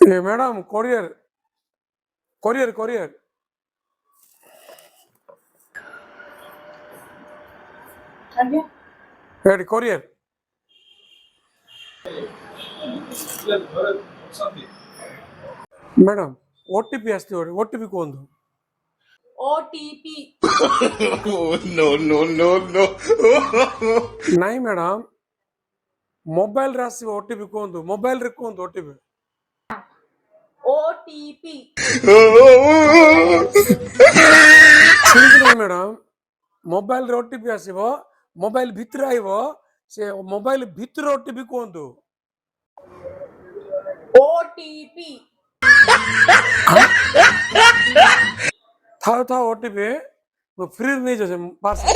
Madam courier courier courier ଆଜ୍ଞା ଏଠି courier madam OTP आसती ओटीपी कहतु OTP No, no, no, no. नहीं मैडम मोबाइल रे आसो ओटीपी कहतु मोबाइल रे कहतु ओटीपी OTP ठीक नहीं मैडम मोबाइल रे ओटीपी आसीबो मोबाइल भितर आइबो से मोबाइल भितर ओटीपी कहतु OTP था ओटीपी फ्री नहीं जैसे पार्सल